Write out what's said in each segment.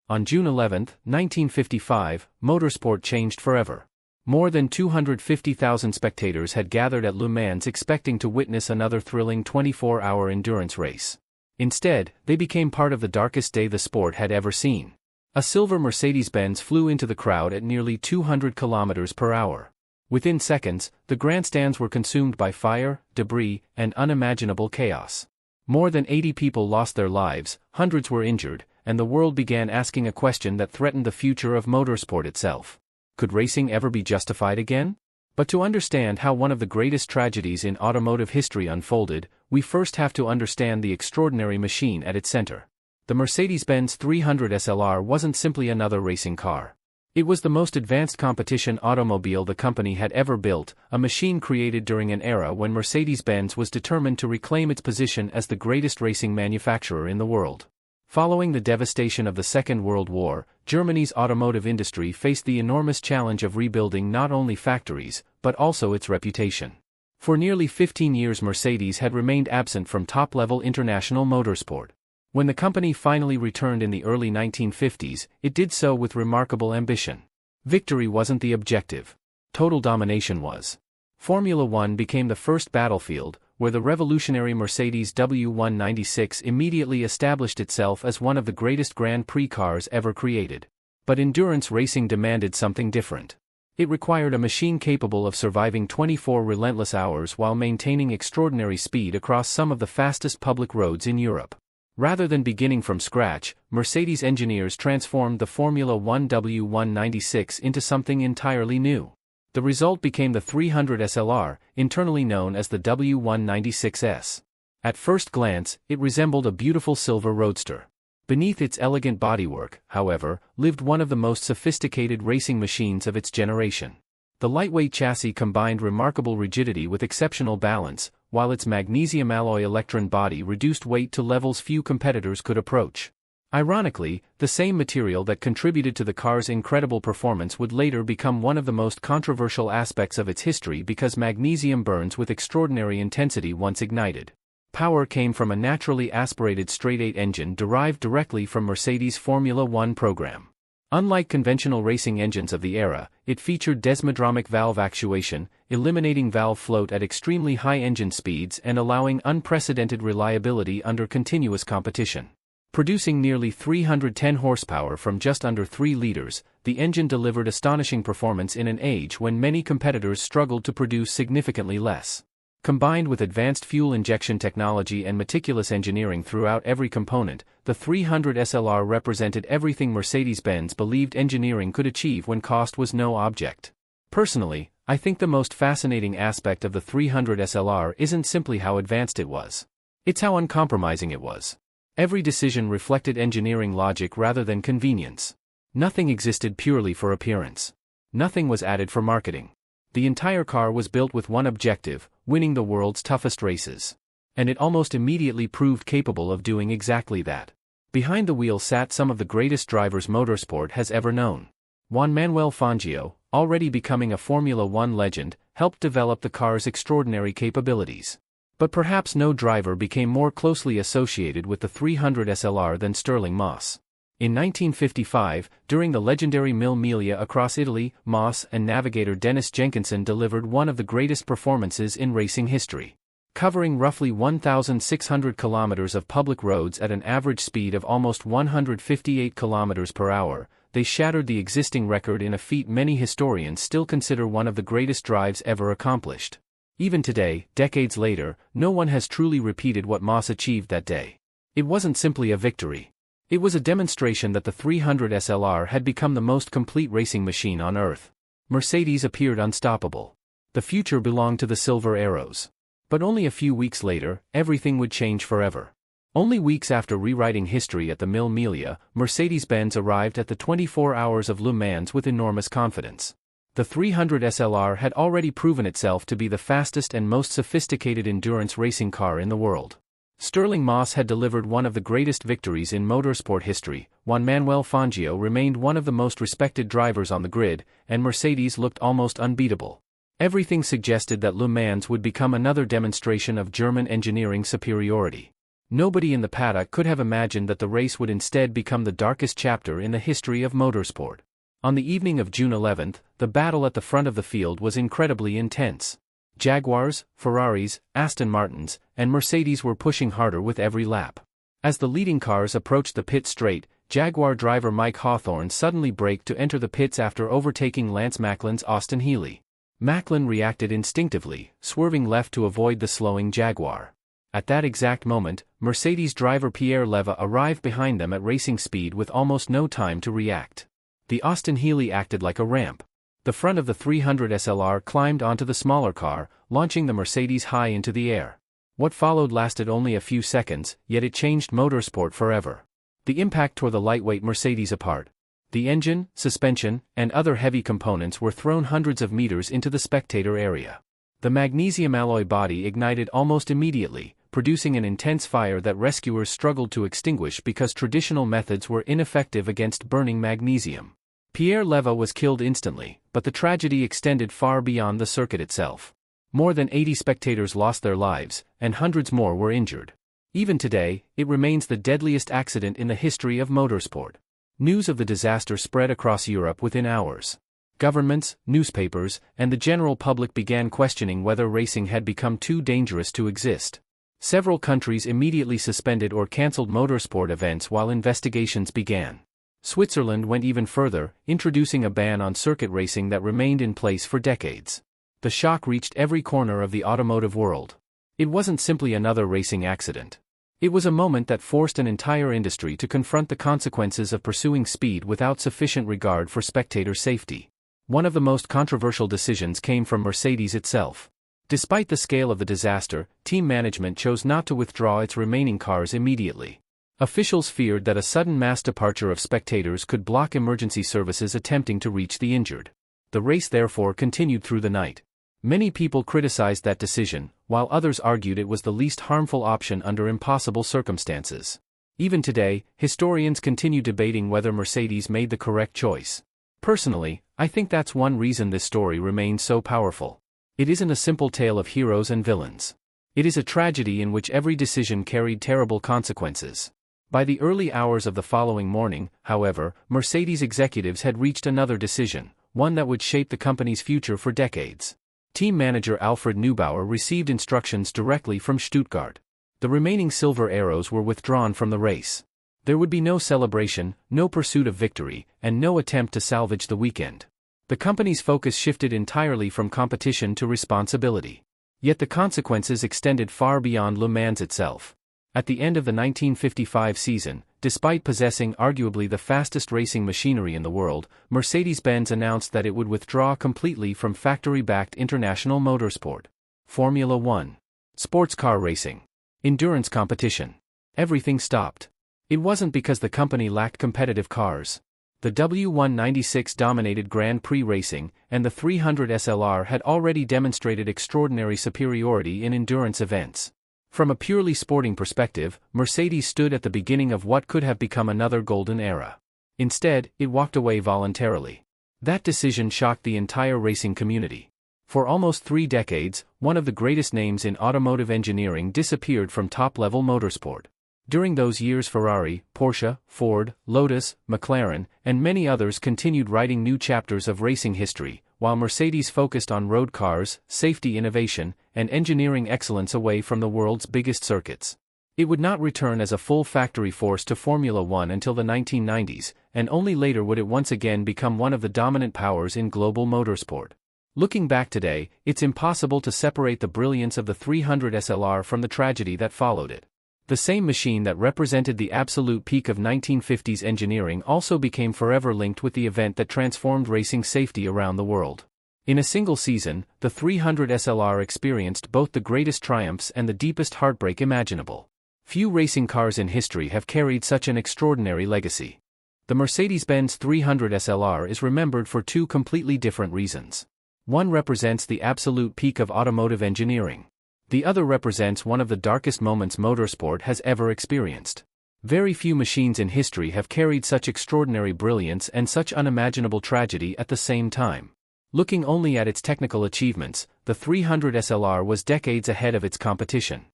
On June 11, 1955, motorsport changed forever. More than 250,000 spectators had gathered at Le Mans expecting to witness another thrilling 24-hour endurance race. Instead, they became part of the darkest day the sport had ever seen. A silver Mercedes-Benz flew into the crowd at nearly 200 km per hour. Within seconds, the grandstands were consumed by fire, debris, and unimaginable chaos. More than 80 people lost their lives, hundreds were injured, and the world began asking a question that threatened the future of motorsport itself. Could racing ever be justified again? But to understand how one of the greatest tragedies in automotive history unfolded, we first have to understand the extraordinary machine at its center. The Mercedes-Benz 300 SLR wasn't simply another racing car. It was the most advanced competition automobile the company had ever built, a machine created during an era when Mercedes-Benz was determined to reclaim its position as the greatest racing manufacturer in the world. Following the devastation of the Second World War, Germany's automotive industry faced the enormous challenge of rebuilding not only factories, but also its reputation. For nearly 15 years Mercedes had remained absent from top-level international motorsport. When the company finally returned in the early 1950s, it did so with remarkable ambition. Victory wasn't the objective. Total domination was. Formula One became the first battlefield, where the revolutionary Mercedes W196 immediately established itself as one of the greatest Grand Prix cars ever created. But endurance racing demanded something different. It required a machine capable of surviving 24 relentless hours while maintaining extraordinary speed across some of the fastest public roads in Europe. Rather than beginning from scratch, Mercedes engineers transformed the Formula One W196 into something entirely new. The result became the 300 SLR, internally known as the W196S. At first glance, it resembled a beautiful silver roadster. Beneath its elegant bodywork, however, lived one of the most sophisticated racing machines of its generation. The lightweight chassis combined remarkable rigidity with exceptional balance, while its magnesium alloy electron body reduced weight to levels few competitors could approach. Ironically, the same material that contributed to the car's incredible performance would later become one of the most controversial aspects of its history because magnesium burns with extraordinary intensity once ignited. Power came from a naturally aspirated straight-eight engine derived directly from Mercedes' Formula One program. Unlike conventional racing engines of the era, it featured desmodromic valve actuation, eliminating valve float at extremely high engine speeds and allowing unprecedented reliability under continuous competition. Producing nearly 310 horsepower from just under 3 liters, the engine delivered astonishing performance in an age when many competitors struggled to produce significantly less. Combined with advanced fuel injection technology and meticulous engineering throughout every component, the 300 SLR represented everything Mercedes-Benz believed engineering could achieve when cost was no object. Personally, I think the most fascinating aspect of the 300 SLR isn't simply how advanced it was. It's how uncompromising it was. Every decision reflected engineering logic rather than convenience. Nothing existed purely for appearance. Nothing was added for marketing. The entire car was built with one objective: winning the world's toughest races. And it almost immediately proved capable of doing exactly that. Behind the wheel sat some of the greatest drivers motorsport has ever known. Juan Manuel Fangio, already becoming a Formula One legend, helped develop the car's extraordinary capabilities. But perhaps no driver became more closely associated with the 300 SLR than Stirling Moss. In 1955, during the legendary Mille Miglia across Italy, Moss and navigator Dennis Jenkinson delivered one of the greatest performances in racing history. Covering roughly 1,600 kilometers of public roads at an average speed of almost 158 kilometers per hour, they shattered the existing record in a feat many historians still consider one of the greatest drives ever accomplished. Even today, decades later, no one has truly repeated what Moss achieved that day. It wasn't simply a victory. It was a demonstration that the 300 SLR had become the most complete racing machine on Earth. Mercedes appeared unstoppable. The future belonged to the Silver Arrows. But only a few weeks later, everything would change forever. Only weeks after rewriting history at the Mille Miglia, Mercedes-Benz arrived at the 24 Hours of Le Mans with enormous confidence. The 300 SLR had already proven itself to be the fastest and most sophisticated endurance racing car in the world. Stirling Moss had delivered one of the greatest victories in motorsport history, Juan Manuel Fangio remained one of the most respected drivers on the grid, and Mercedes looked almost unbeatable. Everything suggested that Le Mans would become another demonstration of German engineering superiority. Nobody in the paddock could have imagined that the race would instead become the darkest chapter in the history of motorsport. On the evening of June 11, the battle at the front of the field was incredibly intense. Jaguars, Ferraris, Aston Martins, and Mercedes were pushing harder with every lap. As the leading cars approached the pit straight, Jaguar driver Mike Hawthorne suddenly braked to enter the pits after overtaking Lance Macklin's Austin Healey. Macklin reacted instinctively, swerving left to avoid the slowing Jaguar. At that exact moment, Mercedes driver Pierre Leva arrived behind them at racing speed with almost no time to react. The Austin Healey acted like a ramp. The front of the 300 SLR climbed onto the smaller car, launching the Mercedes high into the air. What followed lasted only a few seconds, yet it changed motorsport forever. The impact tore the lightweight Mercedes apart. The engine, suspension, and other heavy components were thrown hundreds of meters into the spectator area. The magnesium alloy body ignited almost immediately, producing an intense fire that rescuers struggled to extinguish because traditional methods were ineffective against burning magnesium. Pierre Leva was killed instantly, but the tragedy extended far beyond the circuit itself. More than 80 spectators lost their lives, and hundreds more were injured. Even today, it remains the deadliest accident in the history of motorsport. News of the disaster spread across Europe within hours. Governments, newspapers, and the general public began questioning whether racing had become too dangerous to exist. Several countries immediately suspended or cancelled motorsport events while investigations began. Switzerland went even further, introducing a ban on circuit racing that remained in place for decades. The shock reached every corner of the automotive world. It wasn't simply another racing accident. It was a moment that forced an entire industry to confront the consequences of pursuing speed without sufficient regard for spectator safety. One of the most controversial decisions came from Mercedes itself. Despite the scale of the disaster, team management chose not to withdraw its remaining cars immediately. Officials feared that a sudden mass departure of spectators could block emergency services attempting to reach the injured. The race therefore continued through the night. Many people criticized that decision, while others argued it was the least harmful option under impossible circumstances. Even today, historians continue debating whether Mercedes made the correct choice. Personally, I think that's one reason this story remains so powerful. It isn't a simple tale of heroes and villains. It is a tragedy in which every decision carried terrible consequences. By the early hours of the following morning, however, Mercedes executives had reached another decision, one that would shape the company's future for decades. Team manager Alfred Neubauer received instructions directly from Stuttgart. The remaining silver arrows were withdrawn from the race. There would be no celebration, no pursuit of victory, and no attempt to salvage the weekend. The company's focus shifted entirely from competition to responsibility. Yet the consequences extended far beyond Le Mans itself. At the end of the 1955 season, despite possessing arguably the fastest racing machinery in the world, Mercedes-Benz announced that it would withdraw completely from factory-backed international motorsport. Formula One. Sports car racing. Endurance competition. Everything stopped. It wasn't because the company lacked competitive cars. The W196 dominated Grand Prix racing, and the 300 SLR had already demonstrated extraordinary superiority in endurance events. From a purely sporting perspective, Mercedes stood at the beginning of what could have become another golden era. Instead, it walked away voluntarily. That decision shocked the entire racing community. For almost 3 decades, one of the greatest names in automotive engineering disappeared from top-level motorsport. During those years Ferrari, Porsche, Ford, Lotus, McLaren, and many others continued writing new chapters of racing history, while Mercedes focused on road cars, safety innovation, and engineering excellence away from the world's biggest circuits. It would not return as a full factory force to Formula One until the 1990s, and only later would it once again become one of the dominant powers in global motorsport. Looking back today, it's impossible to separate the brilliance of the 300 SLR from the tragedy that followed it. The same machine that represented the absolute peak of 1950s engineering also became forever linked with the event that transformed racing safety around the world. In a single season, the 300 SLR experienced both the greatest triumphs and the deepest heartbreak imaginable. Few racing cars in history have carried such an extraordinary legacy. The Mercedes-Benz 300 SLR is remembered for 2 completely different reasons. One represents the absolute peak of automotive engineering. The other represents one of the darkest moments motorsport has ever experienced. Very few machines in history have carried such extraordinary brilliance and such unimaginable tragedy at the same time. Looking only at its technical achievements, the 300 SLR was decades ahead of its competition.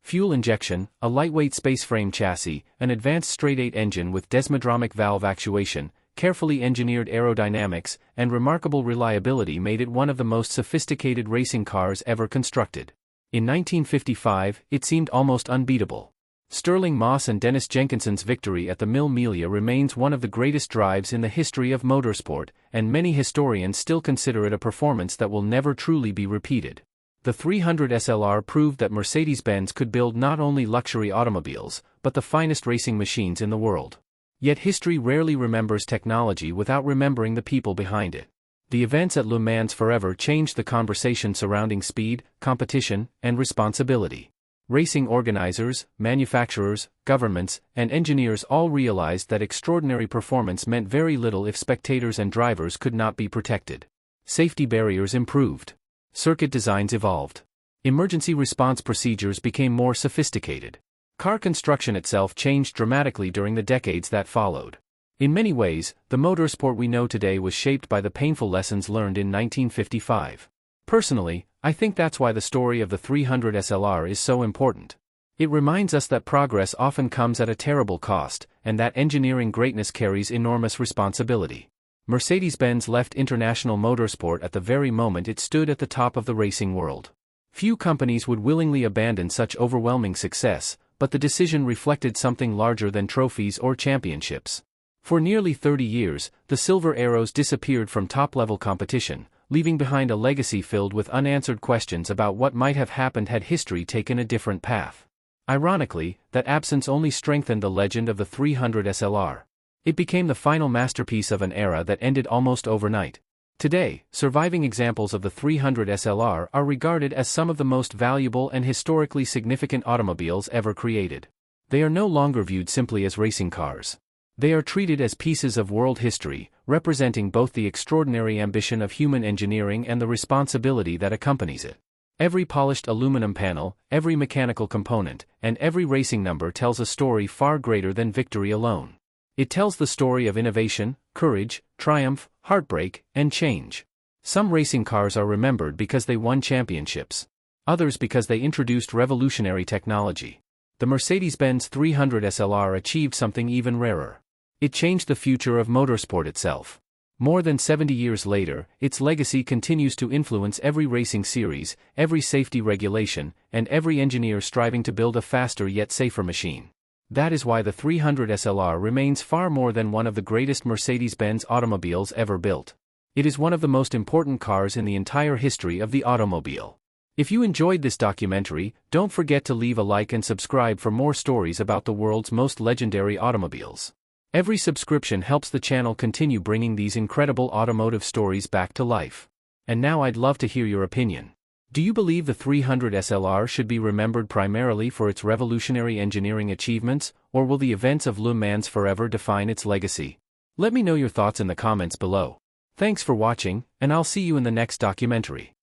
fuel injection, a lightweight space-frame chassis, an advanced straight-eight engine with desmodromic valve actuation, carefully engineered aerodynamics, and remarkable reliability made it one of the most sophisticated racing cars ever constructed. In 1955, it seemed almost unbeatable. Stirling Moss and Dennis Jenkinson's victory at the Mille Miglia remains one of the greatest drives in the history of motorsport, and many historians still consider it a performance that will never truly be repeated. The 300 SLR proved that Mercedes-Benz could build not only luxury automobiles, but the finest racing machines in the world. Yet history rarely remembers technology without remembering the people behind it. The events at Le Mans forever changed the conversation surrounding speed, competition, and responsibility. Racing organizers, manufacturers, governments, and engineers all realized that extraordinary performance meant very little if spectators and drivers could not be protected. Safety barriers improved. Circuit designs evolved. Emergency response procedures became more sophisticated. Car construction itself changed dramatically during the decades that followed. In many ways, the motorsport we know today was shaped by the painful lessons learned in 1955. Personally, I think that's why the story of the 300 SLR is so important. It reminds us that progress often comes at a terrible cost, and that engineering greatness carries enormous responsibility. Mercedes-Benz left international motorsport at the very moment it stood at the top of the racing world. Few companies would willingly abandon such overwhelming success, but the decision reflected something larger than trophies or championships. For nearly 30 years, the Silver Arrows disappeared from top-level competition, leaving behind a legacy filled with unanswered questions about what might have happened had history taken a different path. Ironically, that absence only strengthened the legend of the 300 SLR. It became the final masterpiece of an era that ended almost overnight. Today, surviving examples of the 300 SLR are regarded as some of the most valuable and historically significant automobiles ever created. They are no longer viewed simply as racing cars. They are treated as pieces of world history, representing both the extraordinary ambition of human engineering and the responsibility that accompanies it. Every polished aluminum panel, every mechanical component, and every racing number tells a story far greater than victory alone. It tells the story of innovation, courage, triumph, heartbreak, and change. Some racing cars are remembered because they won championships. Others because they introduced revolutionary technology. The Mercedes-Benz 300 SLR achieved something even rarer. It changed the future of motorsport itself. More than 70 years later, its legacy continues to influence every racing series, every safety regulation, and every engineer striving to build a faster yet safer machine. That is why the 300 SLR remains far more than one of the greatest Mercedes-Benz automobiles ever built. It is one of the most important cars in the entire history of the automobile. If you enjoyed this documentary, don't forget to leave a like and subscribe for more stories about the world's most legendary automobiles. Every subscription helps the channel continue bringing these incredible automotive stories back to life. And now I'd love to hear your opinion. Do you believe the 300 SLR should be remembered primarily for its revolutionary engineering achievements, or will the events of Le Mans forever define its legacy? Let me know your thoughts in the comments below. Thanks for watching, and I'll see you in the next documentary.